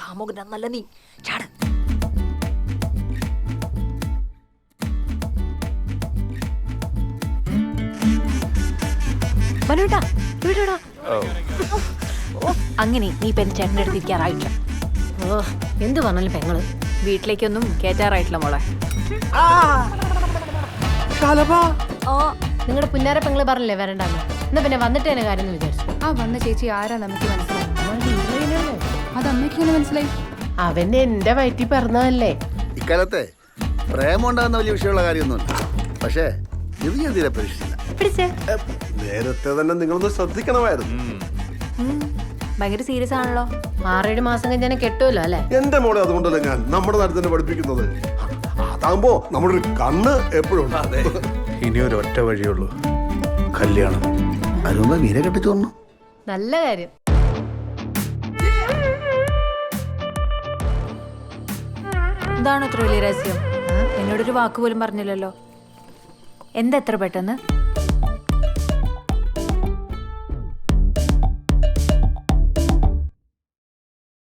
കാമുകനല്ല നീ. ചാട്. വരൂട്ടാ ഇവിടെടാ. അങ്ങനെ നീ പെൻ ചേട്ടൻ്റെ അടുത്ത് ഇരിക്കാറായിട്ടില്ല. ഓ എന്ത് പറഞ്ഞാലും പെങ്ങള് വീട്ടിലേക്കൊന്നും കേറ്റാറായിട്ടില്ല മോളെ. നിങ്ങളുടെ പുന്നാര പെങ്ങള് പറഞ്ഞില്ലേ വരണ്ടാന്ന്. എന്നാ പിന്നെ വന്നിട്ട് തന്നെ കാര്യം എന്ന് വിചാരിച്ചു. ആ വന്ന ചേച്ചി ആരാ നമുക്ക് മനസ്സിലായി? അത് അമ്മയ്ക്ക് ഇങ്ങനെ മനസ്സിലായി? അവന്റെ എന്റെ വയറ്റിൽ പറഞ്ഞതല്ലേ. ഇക്കാലത്തെ പ്രേമം ഉണ്ടാകുന്ന വലിയ വിഷയമുള്ള കാര്യമൊന്നുമില്ല. പക്ഷേ ഇത് ഞാൻ തീരെ പ്രതീക്ഷിച്ചില്ല. നേരത്തെ തന്നെ നിങ്ങളൊന്ന് ശ്രദ്ധിക്കണമായിരുന്നു. ഭയങ്കര സീരിയസ് ആണല്ലോ. 6-7 മാസം കഴിഞ്ഞാൽ കെട്ടുമല്ലോ അല്ലെ? എന്റെ മോളെ അതുകൊണ്ടല്ലേ ഞാൻ നമ്മുടെ നാട്ടിൽ തന്നെ പഠിപ്പിക്കുന്നത്. അതാകുമ്പോ നമ്മുടെ ഒരു കണ്ണ് എപ്പോഴും ഉണ്ട്. ഇനിയൊരു ഒറ്റ വഴിയുള്ളൂ, കല്യാണം. അതിനുമ്പ് മീരെ കെട്ടിച്ചു വന്നു. നല്ല കാര്യം. എന്താണ് ഇത്ര വലിയ രഹസ്യം? എന്നോടൊരു വാക്ക് പോലും പറഞ്ഞില്ലല്ലോ. എന്താ എത്ര പെട്ടെന്ന്?